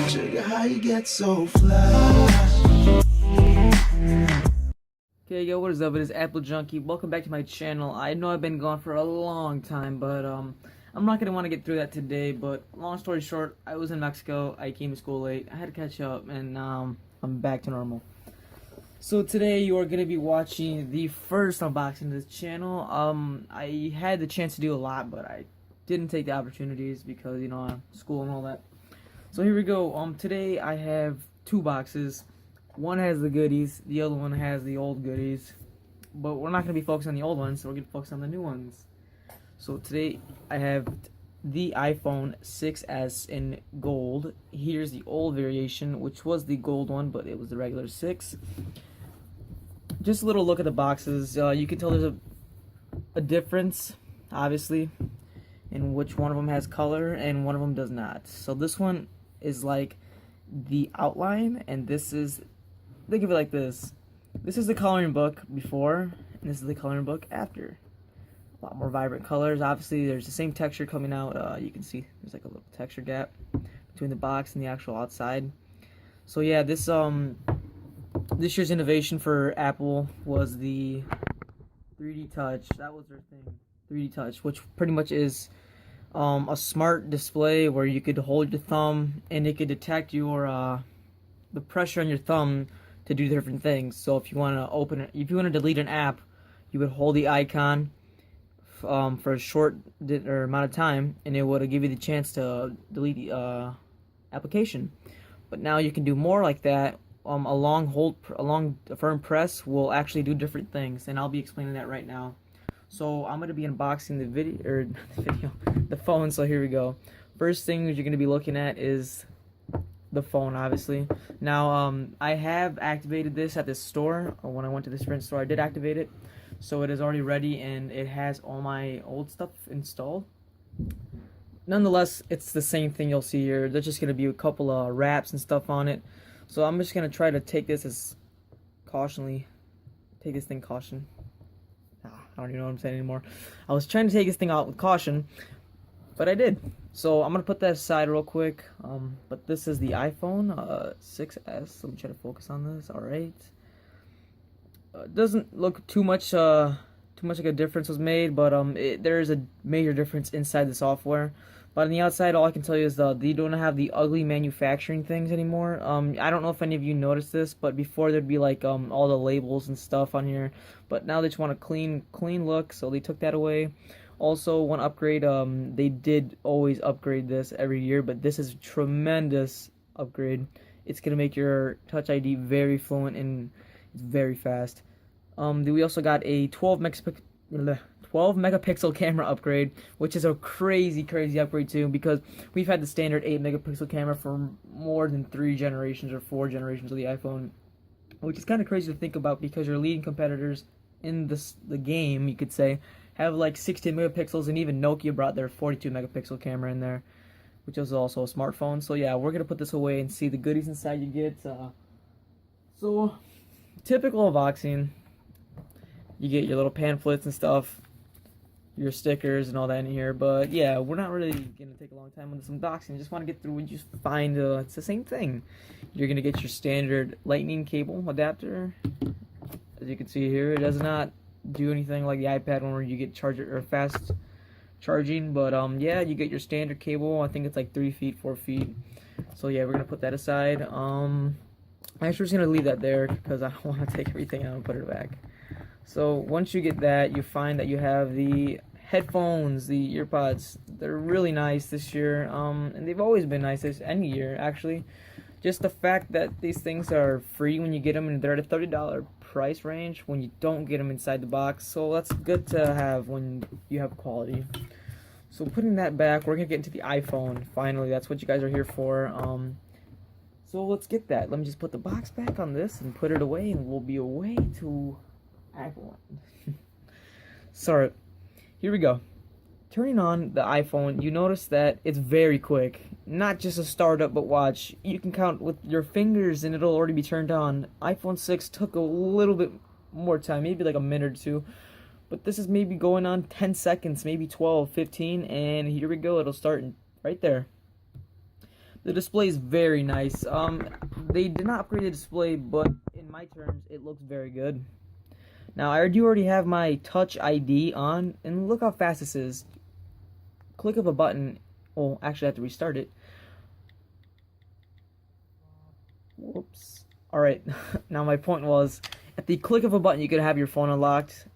Sugar, how you get so fly? Okay, yo, what is up? It is Apple Junkie. Welcome back to my channel. I know I've been gone for a long time, but I'm not gonna want to get through that today. But long story short, I was in Mexico. I came to school late. I had to catch up, and I'm back to normal. So today you are gonna be watching the first unboxing of this channel. I had the chance to do a lot, but I didn't take the opportunities because school and all that. So here we go. Today I have two boxes. One has the goodies, the other one has the old goodies. But we're not going to be focused on the old ones, so we're going to focus on the new ones. So today I have the iPhone 6s in gold. Here's the old variation, which was the gold one, but it was the regular 6. Just a little look at the boxes. You can tell there's a difference, obviously, in which one of them has color and one of them does not. So this one is like the outline, and this is, think of it like this. This is the coloring book before, and this is the coloring book after. A lot more vibrant colors. Obviously, there's the same texture coming out. You can see there's like a little texture gap between the box and the actual outside. So yeah, this year's innovation for Apple was the 3D Touch. That was their thing, 3D Touch, which pretty much is a smart display where you could hold your thumb and it could detect your the pressure on your thumb to do different things. So if you want to open it, if you want to delete an app, you would hold the icon for a short amount of time, and it would give you the chance to delete the application. But now you can do more like that. A long firm press will actually do different things, and I'll be explaining that right now. So I'm gonna be unboxing the phone. So here we go. First thing you're gonna be looking at is the phone, obviously. Now, I have activated this at this store, or when I went to the Sprint store, I did activate it. So it is already ready, and it has all my old stuff installed. Nonetheless, it's the same thing you'll see here. There's just going to be a couple of wraps and stuff on it. So I'm just going to try to take this take this thing caution. I don't even know what I'm saying anymore. I was trying to take this thing out with caution, but I did. So I'm gonna put that aside real quick. But this is the iPhone 6s. Let me try to focus on this. All right. It doesn't look too much like a difference was made, but there is a major difference inside the software. But on the outside, all I can tell you is they don't have the ugly manufacturing things anymore. I don't know if any of you noticed this, but before there'd be like all the labels and stuff on here, but now they just want a clean look, so they took that away. Also, one upgrade, they did always upgrade this every year, but this is a tremendous upgrade. It's gonna make your Touch ID very fluent and it's very fast. We also got a 12 megapixel camera upgrade, which is a crazy upgrade too, because we've had the standard 8 megapixel camera for more than 3 generations or 4 generations of the iPhone, which is kind of crazy to think about because your leading competitors in the game, you could say, have like 16 megapixels, and even Nokia brought their 42 megapixel camera in there, which is also a smartphone. So yeah, we're gonna put this away and see the goodies inside you get. So typical unboxing, you get your little pamphlets and stuff, your stickers and all that in here. But yeah, we're not really gonna take a long time with this unboxing. Just want to get through and just find it's the same thing. You're gonna get your standard lightning cable adapter. As you can see here, it does not do anything like the iPad one where you get charger or fast charging, but yeah, you get your standard cable. I think it's like 3 feet, 4 feet. So yeah, we're gonna put that aside. I'm actually just gonna leave that there because I don't want to take everything out and put it back. So once you get that, you find that you have the headphones, the earpods. They're really nice this year, and they've always been nice any year actually. Just the fact that these things are free when you get them, and they're at a $30 price range when you don't get them inside the box. So that's good to have when you have quality. So putting that back, we're gonna get into the iPhone. Finally, that's what you guys are here for. So let's get that. Let me just put the box back on this and put it away, and we'll be away to iPhone. Sorry. Here we go. Turning on the iPhone, you notice that it's very quick. Not just a startup, but watch. You can count with your fingers and it'll already be turned on. iPhone 6 took a little bit more time, maybe like a minute or two. But this is maybe going on 10 seconds, maybe 12, 15, and here we go. It'll start right there. The display is very nice. They did not upgrade the display, but in my terms, it looks very good. Now, I do already have my Touch ID on, and look how fast this is. Click of a button. Oh, actually, I have to restart it. Whoops. Alright, now my point was, at the click of a button, you could have your phone unlocked.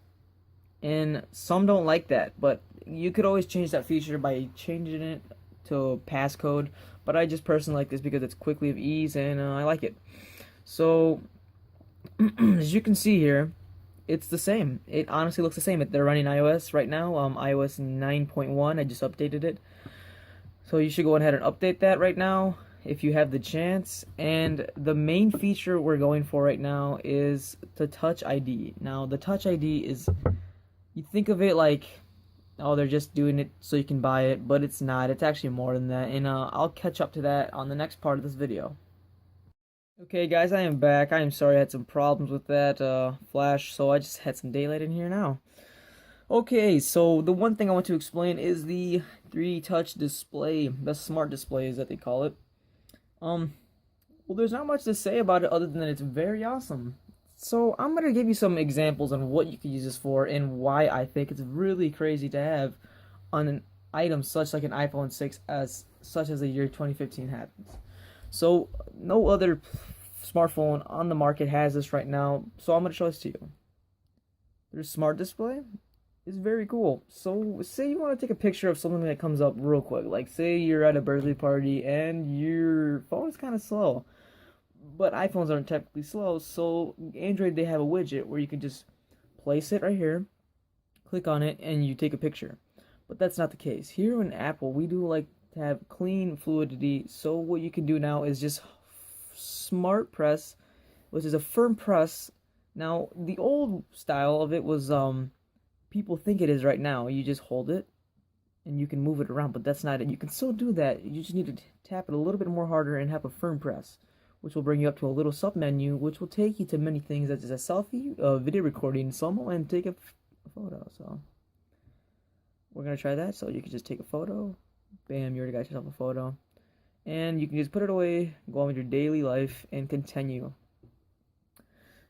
And some don't like that, but you could always change that feature by changing it to passcode. But I just personally like this because it's quickly of ease, and I like it. So, as you can see here, it's the same. It honestly looks the same. They're running iOS right now, iOS 9.1. I just updated it. So you should go ahead and update that right now if you have the chance. And the main feature we're going for right now is the Touch ID. Now, the Touch ID is, you think of it like, oh, they're just doing it so you can buy it, but it's not. It's actually more than that, and I'll catch up to that on the next part of this video. Okay, guys, I am back. I am sorry I had some problems with that flash, so I just had some daylight in here now. Okay, so the one thing I want to explain is the 3-touch display, the smart display as that they call it. Well, there's not much to say about it other than that it's very awesome. So I'm going to give you some examples on what you could use this for and why I think it's really crazy to have on an item such like an iPhone 6s, such as the year 2015 happens. So no other smartphone on the market has this right now, so I'm going to show this to you. Their smart display is very cool. So say you want to take a picture of something that comes up real quick, like say you're at a birthday party and your phone is kind of slow. But iPhones aren't technically slow, so Android, they have a widget where you can just place it right here, click on it, and you take a picture. But that's not the case. Here in Apple, we do like to have clean fluidity, so what you can do now is just smart press, which is a firm press. Now, the old style of it was, people think it is right now. You just hold it, and you can move it around, but that's not it. You can still do that. You just need to tap it a little bit more harder and have a firm press, which will bring you up to a little sub-menu, which will take you to many things such as a selfie, video recording, and take a photo. So we're going to try that. So you can just take a photo. Bam, you already got yourself a photo. And you can just put it away, go on with your daily life, and continue.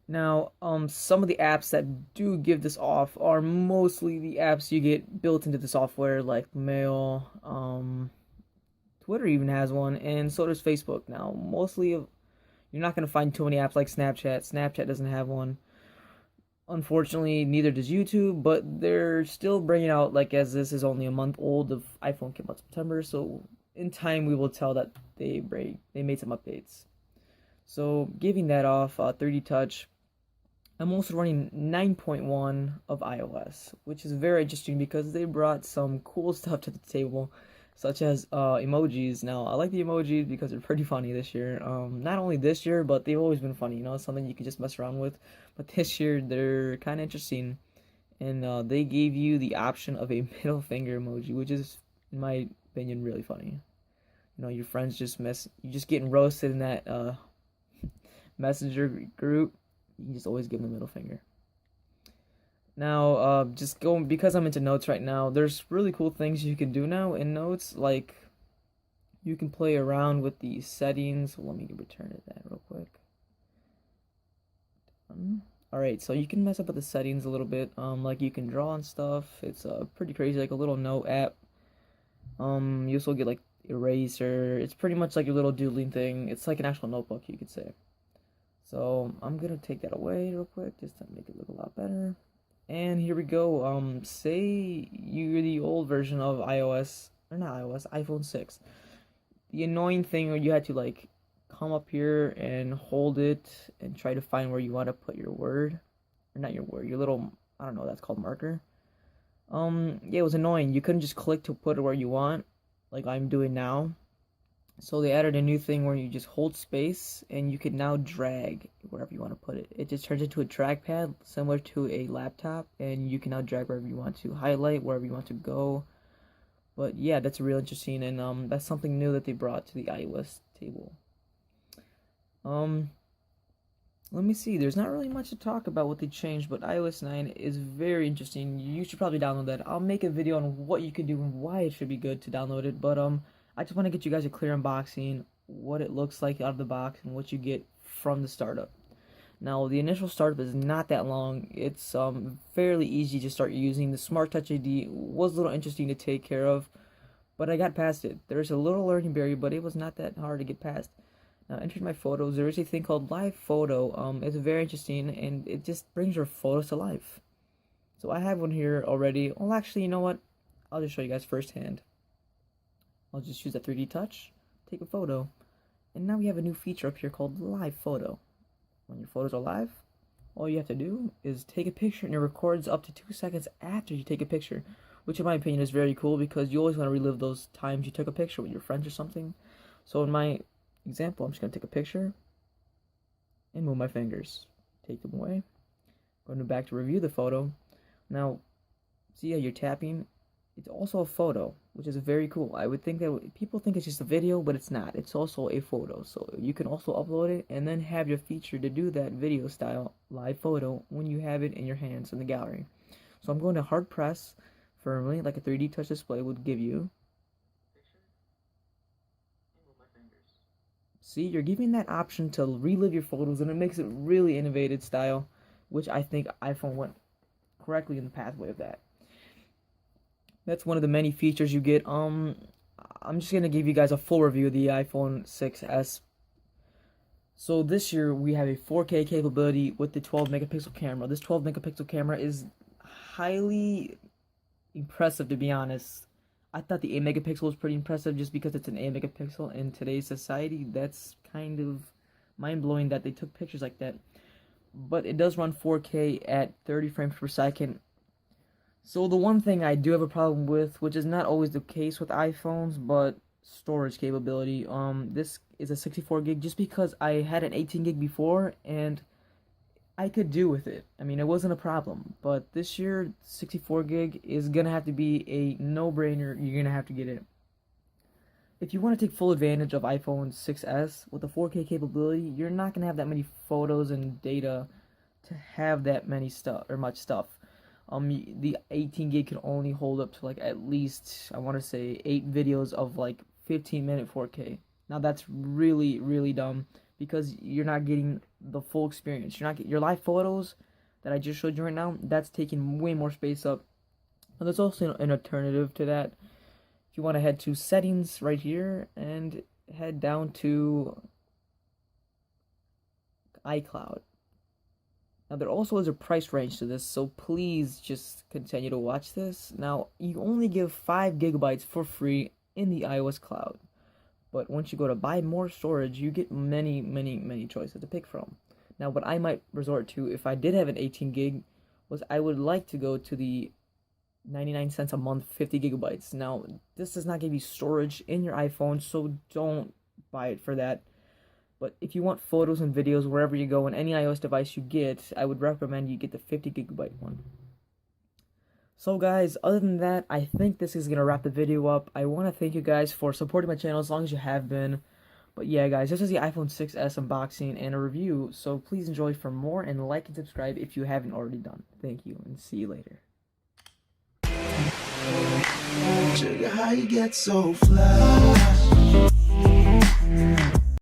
Now, some of the apps that do give this off are mostly the apps you get built into the software, like Mail, Twitter even has one, and so does Facebook. Now, mostly you're not going to find too many apps like Snapchat. Snapchat doesn't have one. Unfortunately, neither does YouTube, but they're still bringing out, like, as this is only a month old, the iPhone came out September, so in time we will tell that they made some updates. So, giving that off, 3D Touch, I'm also running 9.1 of iOS, which is very interesting because they brought some cool stuff to the table, such as emojis. Now, I like the emojis because they're pretty funny this year. Not only this year, but they've always been funny, something you can just mess around with. But this year, they're kind of interesting. And they gave you the option of a middle finger emoji, which is, in my opinion, really funny. Your friends you're just getting roasted in that messenger group. You can just always give them the middle finger. Now, because I'm into Notes right now, there's really cool things you can do now in Notes, like you can play around with the settings. Let me return to that real quick. Alright, so you can mess up with the settings a little bit, like you can draw and stuff. It's pretty crazy, like a little note app. You also get like eraser. It's pretty much like a little doodling thing. It's like an actual notebook, you could say. So I'm gonna take that away real quick just to make it look a lot better. And here we go. Say you're the old version of iPhone 6. The annoying thing where you had to like come up here and hold it and try to find where you want to put your word, or not your word, your little, I don't know, that's called marker. Yeah, it was annoying. You couldn't just click to put it where you want, like I'm doing now. So they added a new thing where you just hold space and you can now drag wherever you want to put it. It just turns into a trackpad similar to a laptop, and you can now drag wherever you want to, highlight wherever you want to go. But yeah, that's real interesting, and that's something new that they brought to the iOS table. Let me see. There's not really much to talk about what they changed, but iOS 9 is very interesting. You should probably download that. I'll make a video on what you can do and why it should be good to download it. But I just want to get you guys a clear unboxing, what it looks like out of the box, and what you get from the startup. Now, the initial startup is not that long. It's fairly easy to start using. The Smart Touch ID was a little interesting to take care of, but I got past it. There's a little learning barrier, but it was not that hard to get past. Now, entering my photos, there is a thing called Live Photo. It's very interesting, and it just brings your photos to life. So I have one here already. Well, actually, you know what? I'll just show you guys firsthand. I'll just use that 3D touch, take a photo, and now we have a new feature up here called Live Photo. When your photos are live, all you have to do is take a picture, and it records up to 2 seconds after you take a picture, which in my opinion is very cool because you always want to relive those times you took a picture with your friends or something. So in my example, I'm just going to take a picture and move my fingers. Take them away. Going back to review the photo. Now, see how you're tapping? It's also a photo, which is very cool. I would think that people think it's just a video, but it's not. It's also a photo. So you can also upload it and then have your feature to do that video style live photo when you have it in your hands in the gallery. So I'm going to hard press firmly like a 3D touch display would give you. See, you're giving that option to relive your photos, and it makes it really innovative style, which I think iPhone went correctly in the pathway of that. That's one of the many features you get. I'm just gonna give you guys a full review of the iPhone 6s. So this year we have a 4K capability with the 12 megapixel camera. This 12 megapixel camera is highly impressive, to be honest. I thought the 8 megapixel was pretty impressive just because it's an 8 megapixel in today's society. That's kind of mind-blowing that they took pictures like that. But it does run 4K at 30 frames per second. So the one thing I do have a problem with, which is not always the case with iPhones, but storage capability. This is a 64 gig just because I had an 18 gig before and I could do with it. I mean, it wasn't a problem. But this year, 64 gig is gonna have to be a no-brainer. You're gonna have to get it. If you want to take full advantage of iPhone 6s with the 4K capability, you're not gonna have that many photos and data to have that many stuff or much stuff. The 18 gig can only hold up to like at least, I want to say, 8 videos of like 15-minute 4K. Now that's really, really dumb because you're not getting the full experience. You're not getting your live photos that I just showed you right now. That's taking way more space up. And there's also an alternative to that. If you want to head to settings right here and head down to iCloud. Now, there also is a price range to this, so please just continue to watch this. Now, you only give 5 gigabytes for free in the iOS cloud. But once you go to buy more storage, you get many choices to pick from. Now, what I might resort to if I did have an 18 gig was I would like to go to the 99 cents a month 50 gigabytes. Now, this does not give you storage in your iPhone, so don't buy it for that. But if you want photos and videos wherever you go on any iOS device you get, I would recommend you get the 50 gigabyte one. So guys, other than that, I think this is going to wrap the video up. I want to thank you guys for supporting my channel as long as you have been. But yeah guys, this is the iPhone 6s unboxing and a review, so please enjoy for more and like and subscribe if you haven't already done. Thank you and see you later. Sugar, how you get so fly?